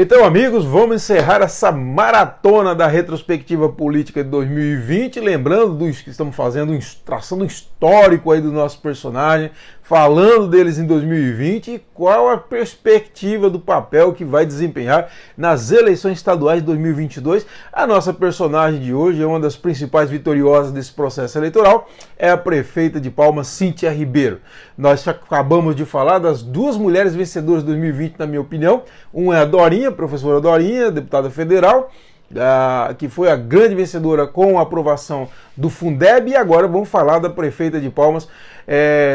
Então, amigos, vamos encerrar essa maratona da retrospectiva política de 2020, lembrando que estamos fazendo, traçando um histórico aí do nosso personagem, falando deles em 2020 e qual a perspectiva do papel que vai desempenhar nas eleições estaduais de 2022. A nossa personagem de hoje é uma das principais vitoriosas desse processo eleitoral, é a prefeita de Palmas, Cíntia Ribeiro. Nós acabamos de falar das duas mulheres vencedoras de 2020, na minha opinião. Uma é a Dorinha, professora Dorinha, deputada federal, que foi a grande vencedora com a aprovação do Fundeb, e agora vamos falar da prefeita de Palmas,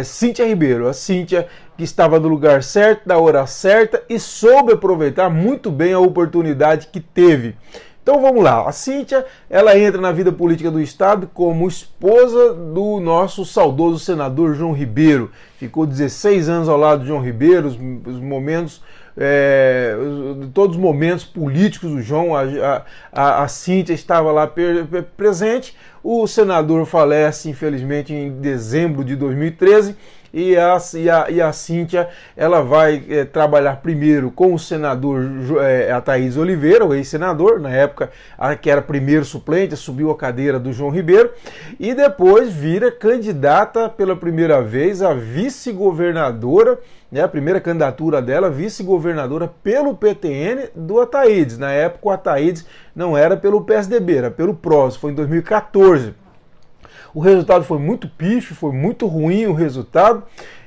Cíntia Ribeiro. A Cíntia, que estava no lugar certo, na hora certa e soube aproveitar muito bem a oportunidade que teve. Então vamos lá, a Cíntia, ela entra na vida política do estado como esposa do nosso saudoso senador João Ribeiro. Ficou 16 anos ao lado de João Ribeiro, os momentos, todos os momentos políticos do João, a Cíntia estava lá presente. O senador falece, infelizmente, em dezembro de 2013, e a Cíntia, ela vai trabalhar primeiro com o senador Ataídes Oliveira, o ex-senador, na época que era primeiro suplente, subiu a cadeira do João Ribeiro, e depois vira candidata pela primeira vez a vice-governadora, a primeira candidatura dela, vice-governadora pelo PTN do Ataídes. Na época o Ataídes não era pelo PSDB, era pelo PROS, foi em 2014. O resultado foi muito pífio, foi muito ruim o resultado,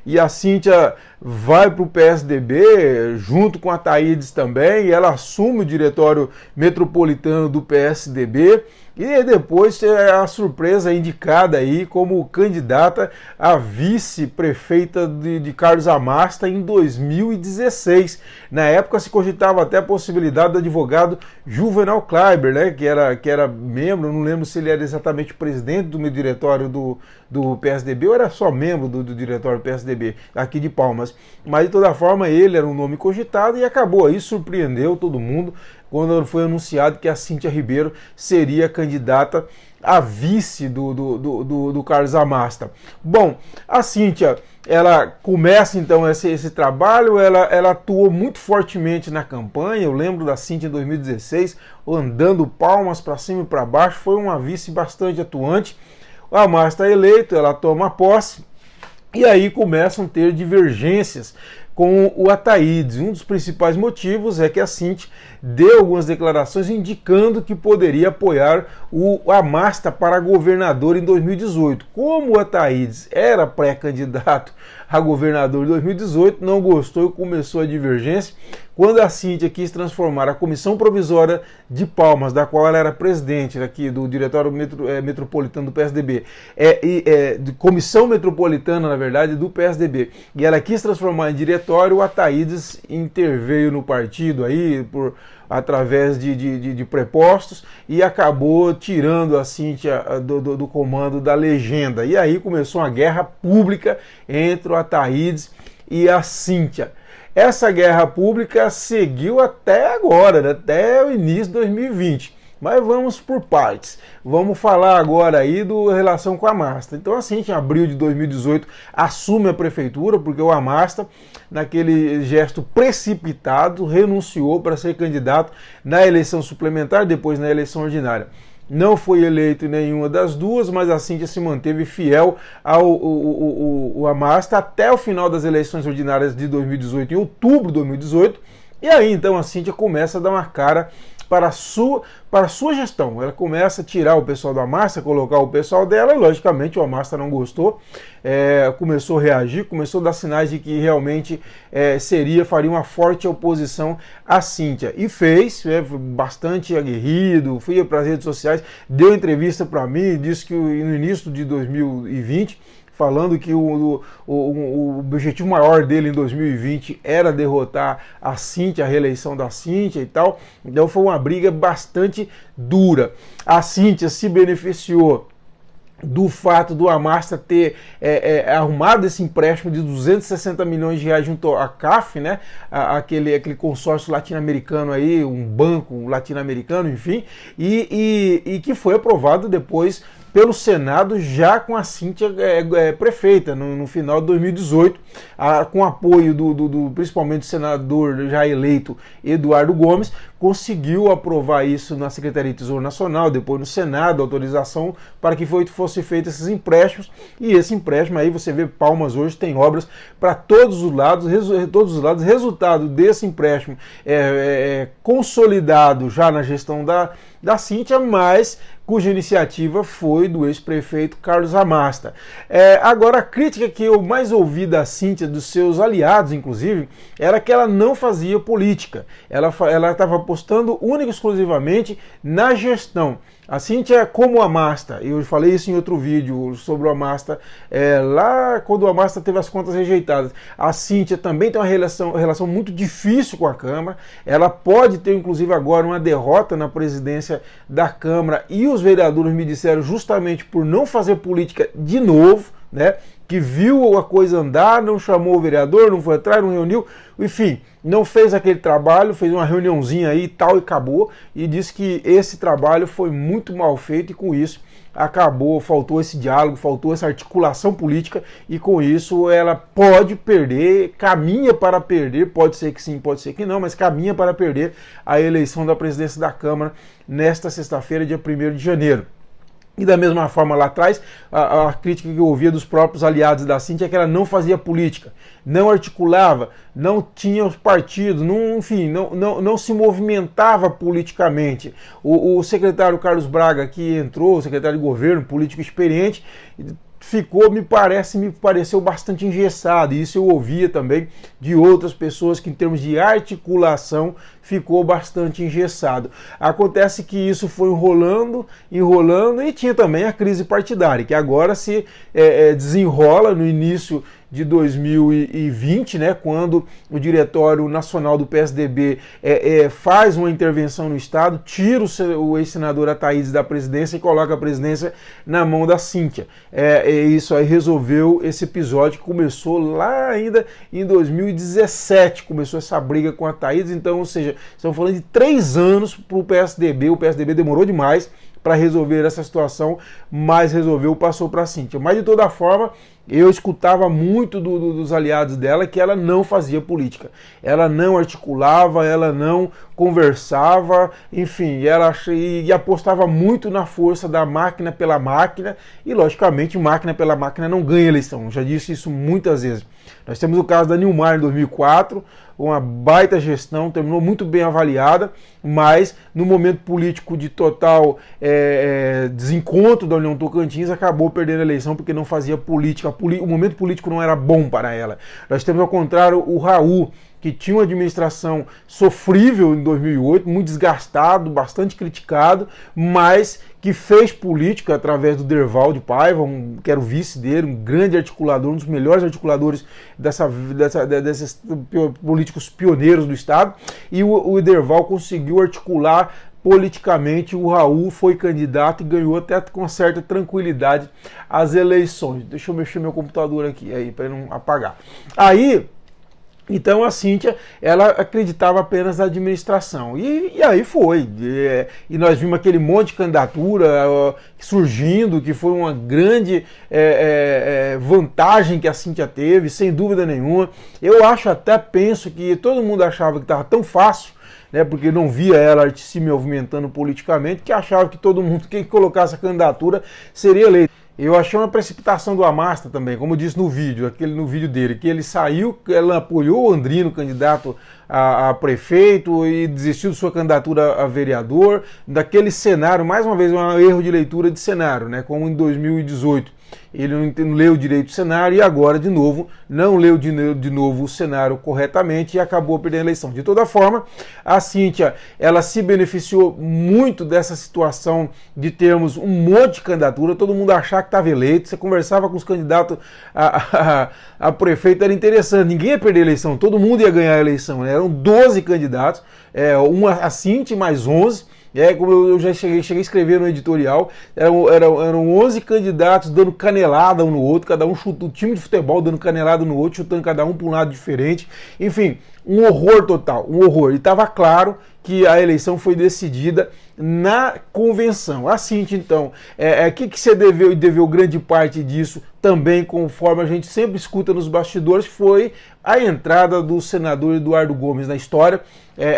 e a Cíntia vai para o PSDB, junto com a Ataídes também, e ela assume o diretório metropolitano do PSDB, e depois a surpresa indicada aí como candidata a vice-prefeita de Carlos Amasta em 2016. Na época se cogitava até a possibilidade do advogado Juvenal Kleiber, né, que era membro, não lembro se ele era exatamente presidente do diretório do PSDB ou era só membro do diretório PSDB aqui de Palmas. Mas de toda forma ele era um nome cogitado e acabou aí, surpreendeu todo mundo quando foi anunciado que a Cíntia Ribeiro seria candidata a vice do Carlos Amasta. Bom, a Cíntia, ela começa então esse trabalho, ela atuou muito fortemente na campanha. Eu lembro da Cíntia em 2016, andando Palmas para cima e para baixo, foi uma vice bastante atuante. O Amasta é eleito, ela toma posse, e aí começam a ter divergências com o Ataídes. Um dos principais motivos é que a Cíntia deu algumas declarações indicando que poderia apoiar o Amasta para governador em 2018. Como o Ataídes era pré-candidato a governador em 2018, não gostou e começou a divergência. Quando a Cíntia quis transformar a Comissão Provisória de Palmas, da qual ela era presidente aqui do Diretório Metropolitano do PSDB, de Comissão Metropolitana, na verdade, do PSDB, e ela quis transformar em diretório, o Ataídes interveio no partido aí, através de prepostos, e acabou tirando a Cíntia do comando da legenda. E aí começou uma guerra pública entre o Ataídes e a Cíntia. Essa guerra pública seguiu até agora, né? Até o início de 2020. Mas vamos por partes. Vamos falar agora aí da relação com a Amasta. Então a Cíntia, em abril de 2018, assume a prefeitura, porque o Amasta, naquele gesto precipitado, renunciou para ser candidato na eleição suplementar, depois na eleição ordinária. Não foi eleito em nenhuma das duas, mas a Cíntia se manteve fiel ao Amasta até o final das eleições ordinárias de 2018, em outubro de 2018, e aí então a Cíntia começa a dar uma cara para a sua gestão. Ela começa a tirar o pessoal do Amasta, colocar o pessoal dela, e logicamente o Amasta não gostou, começou a reagir, começou a dar sinais de que realmente faria uma forte oposição à Cíntia. E fez, bastante aguerrido, foi para as redes sociais, deu entrevista para mim, disse que no início de 2020, falando que o objetivo maior dele em 2020 era derrotar a Cíntia, a reeleição da Cíntia e tal. Então foi uma briga bastante dura. A Cíntia se beneficiou do fato do Amasta ter arrumado esse empréstimo de 260 milhões de reais junto à CAF, né? Aquele consórcio latino-americano aí, um banco latino-americano, enfim, e que foi aprovado depois pelo Senado já com a Cíntia prefeita no final de 2018, com apoio principalmente do senador já eleito Eduardo Gomes, conseguiu aprovar isso na Secretaria de Tesouro Nacional, depois no Senado, autorização para que fossem feitos esses empréstimos, e esse empréstimo aí você vê Palmas hoje tem obras para todos os lados, resultado desse empréstimo consolidado já na gestão da Cíntia, mas cuja iniciativa foi do ex-prefeito Carlos Amasta. Agora, a crítica que eu mais ouvi da Cíntia, dos seus aliados, inclusive, era que ela não fazia política. Ela estava apostando única e exclusivamente na gestão. A Cíntia, como o Amasta, eu falei isso em outro vídeo sobre o Amasta, lá quando o Amasta teve as contas rejeitadas. A Cíntia também tem uma relação muito difícil com a Câmara. Ela pode ter, inclusive, agora uma derrota na presidência da Câmara, e os vereadores me disseram justamente por não fazer política de novo, né? Que viu a coisa andar, não chamou o vereador, não foi atrás, não reuniu, enfim, não fez aquele trabalho, fez uma reuniãozinha aí e tal e acabou, e disse que esse trabalho foi muito mal feito e com isso acabou, faltou esse diálogo, faltou essa articulação política e com isso ela pode perder, caminha para perder, pode ser que sim, pode ser que não, mas caminha para perder a eleição da presidência da Câmara nesta sexta-feira, dia 1º de janeiro. E da mesma forma lá atrás, a crítica que eu ouvia dos próprios aliados da Cíntia é que ela não fazia política, não articulava, não tinha os partidos, não se movimentava politicamente. O secretário Carlos Braga, que entrou, o secretário de governo, político experiente, me pareceu bastante engessado, e isso eu ouvia também de outras pessoas que em termos de articulação ficou bastante engessado. Acontece que isso foi enrolando, e tinha também a crise partidária, que agora se desenrola no início de 2020, né, quando o Diretório Nacional do PSDB faz uma intervenção no Estado, tira o ex-senador Ataídes da presidência e coloca a presidência na mão da Cíntia. Isso aí resolveu esse episódio que começou lá ainda em 2017, começou essa briga com a Ataídes, então, ou seja, estamos falando de 3 anos para o PSDB demorou demais para resolver essa situação, mas resolveu, passou para a Cíntia. Mas de toda forma, eu escutava muito dos aliados dela que ela não fazia política, ela não articulava, ela não conversava, enfim, ela apostava muito na força da máquina pela máquina, e logicamente máquina pela máquina não ganha eleição, eu já disse isso muitas vezes. Nós temos o caso da Nilmar em 2004, uma baita gestão, terminou muito bem avaliada, mas no momento político de total desencontro da União Tocantins, acabou perdendo a eleição porque não fazia política. O momento político não era bom para ela. Nós temos ao contrário o Raul, que tinha uma administração sofrível em 2008, muito desgastado, bastante criticado, mas que fez política através do Derval de Paiva, que era o vice dele, um grande articulador, um dos melhores articuladores desses políticos pioneiros do Estado, e o Derval conseguiu articular politicamente. O Raul foi candidato e ganhou até com certa tranquilidade as eleições. Deixa eu mexer meu computador aqui aí para não apagar. Então a Cíntia, ela acreditava apenas na administração, e aí foi, e nós vimos aquele monte de candidatura surgindo, que foi uma grande vantagem que a Cíntia teve, sem dúvida nenhuma. Eu penso que todo mundo achava que estava tão fácil, né, porque não via ela se movimentando politicamente, que achava que todo mundo que colocasse a candidatura seria eleito. Eu achei uma precipitação do Amasta também, como eu disse no vídeo dele, que ele saiu, ela apoiou o Andrino, candidato a prefeito, e desistiu de sua candidatura a vereador, daquele cenário, mais uma vez, um erro de leitura de cenário, né, como em 2018. Ele não leu direito o cenário e agora, de novo, não leu de novo o cenário corretamente e acabou perdendo a eleição. De toda forma, a Cíntia, ela se beneficiou muito dessa situação de termos um monte de candidatura, todo mundo achar que estava eleito. Você conversava com os candidatos a prefeito, era interessante, ninguém ia perder a eleição, todo mundo ia ganhar a eleição, né? Eram 12 candidatos, a Cíntia mais 11. Como eu já cheguei a escrever no editorial, eram 11 candidatos dando canelada um no outro, cada um chutando, o time de futebol dando canelada no outro, chutando cada um para um lado diferente. Enfim, um horror total, um horror. E estava claro que a eleição foi decidida na convenção. A Cíntia, então, que você deveu, e deveu grande parte disso também, conforme a gente sempre escuta nos bastidores, foi a entrada do senador Eduardo Gomes na história.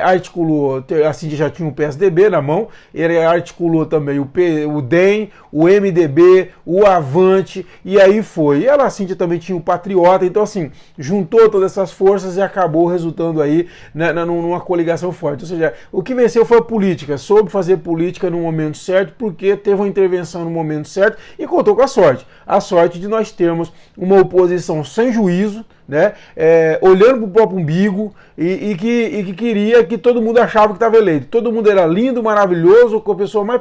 Articulou, a Cíntia já tinha o PSDB na mão, ele articulou também o DEM, o MDB, o Avante, e aí foi. Ela, a Cíntia, também tinha o Patriota, então assim, juntou todas essas forças e acabou resultando aí, né, numa coligação forte. Ou seja, o que venceu foi a política, soube fazer política no momento certo, porque teve uma intervenção no momento certo e contou com a sorte de nós termos uma oposição sem juízo, né, olhando para o próprio umbigo e que queria que todo mundo achava que estava eleito. Todo mundo era lindo, maravilhoso, com a pessoa mais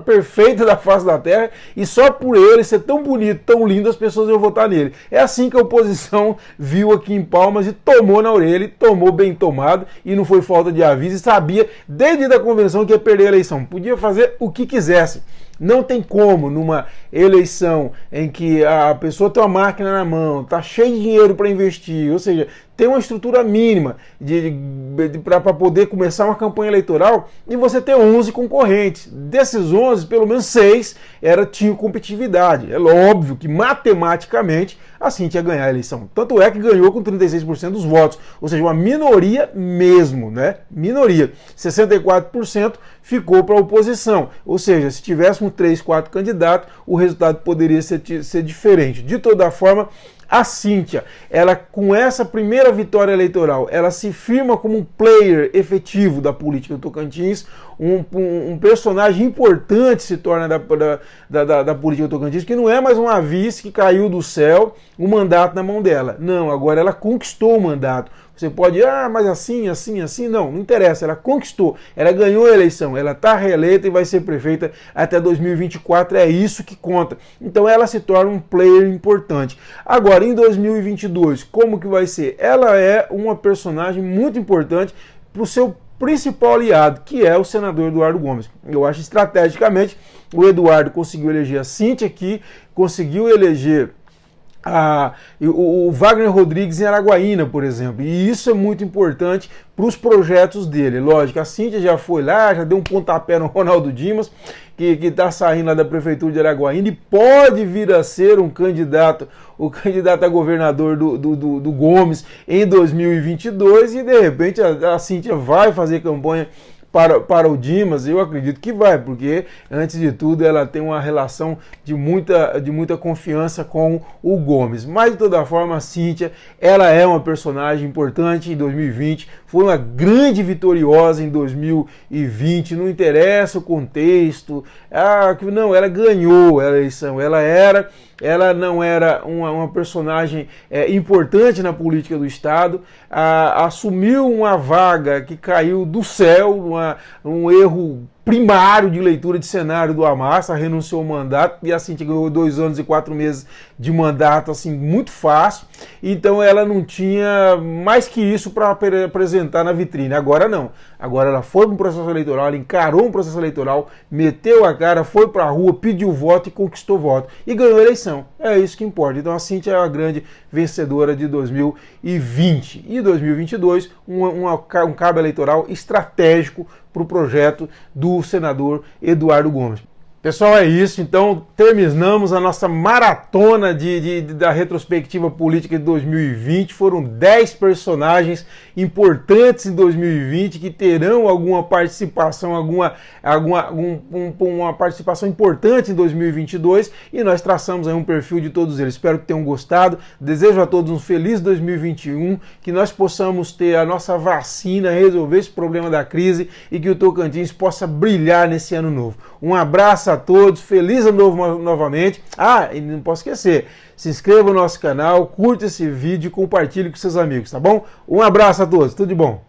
perfeita da face da terra, e só por ele ser tão bonito, tão lindo, as pessoas iam votar nele. É assim que a oposição viu aqui em Palmas e tomou na orelha, e tomou bem tomado, e não foi falta de aviso, e sabia desde a convenção que ia perder a eleição. Podia fazer o que quisesse. Não tem como, numa eleição em que a pessoa tem uma máquina na mão, está cheio de dinheiro para investir, ou seja, tem uma estrutura mínima para poder começar uma campanha eleitoral, e você ter 11 concorrentes. Desses 11, pelo menos 6 tinham competitividade. É óbvio que matematicamente a Cíntia ia ganhar a eleição. Tanto é que ganhou com 36% dos votos, ou seja, uma minoria mesmo, né? Minoria. 64% ficou para a oposição. Ou seja, se tivéssemos 3, 4 candidatos, o resultado poderia ser diferente. De toda forma, a Cíntia, ela, com essa primeira vitória eleitoral, ela se firma como um player efetivo da política do Tocantins, um personagem importante se torna da política do Tocantins, que não é mais uma vice que caiu do céu, o mandato na mão dela. Não, agora ela conquistou o mandato. Você pode, mas assim, não interessa, ela conquistou, ela ganhou a eleição, ela está reeleita e vai ser prefeita até 2024, é isso que conta. Então ela se torna um player importante. Agora, em 2022, como que vai ser? Ela é uma personagem muito importante para o seu principal aliado, que é o senador Eduardo Gomes. Eu acho estrategicamente, o Eduardo conseguiu eleger a Cíntia aqui, conseguiu eleger o Wagner Rodrigues em Araguaína, por exemplo, e isso é muito importante para os projetos dele. Lógico, a Cíntia já foi lá, já deu um pontapé no Ronaldo Dimas, que está saindo lá da prefeitura de Araguaína, e pode vir a ser o candidato a governador do Gomes em 2022, e de repente a Cíntia vai fazer campanha para o Dimas. Eu acredito que vai, porque antes de tudo ela tem uma relação de muita confiança com o Gomes. Mas de toda forma, a Cíntia, ela é uma personagem importante em 2020, foi uma grande vitoriosa em 2020, não interessa o contexto, não, ela ganhou a eleição, ela não era uma personagem importante na política do Estado, assumiu uma vaga que caiu do céu, um erro primário de leitura de cenário do Amassa, renunciou ao mandato, e assim ganhou 2 anos e 4 meses de mandato, assim, muito fácil. Então ela não tinha mais que isso para apresentar na vitrine. Agora não. Agora ela foi para um processo eleitoral, ela encarou um processo eleitoral, meteu a cara, foi para a rua, pediu voto e conquistou voto. E ganhou a eleição. É isso que importa. Então a Cíntia é a grande vencedora de 2020. E 2022, um cabo eleitoral estratégico para o projeto do senador Eduardo Gomes. Pessoal, é isso. Então, terminamos a nossa maratona da retrospectiva política de 2020. Foram 10 personagens importantes em 2020 que terão alguma participação, uma participação importante em 2022, e nós traçamos aí um perfil de todos eles. Espero que tenham gostado. Desejo a todos um feliz 2021, que nós possamos ter a nossa vacina, resolver esse problema da crise e que o Tocantins possa brilhar nesse ano novo. Um abraço a todos, feliz ano novo novamente. E não posso esquecer, se inscreva no nosso canal, curta esse vídeo e compartilhe com seus amigos, tá bom? Um abraço a todos, tudo de bom.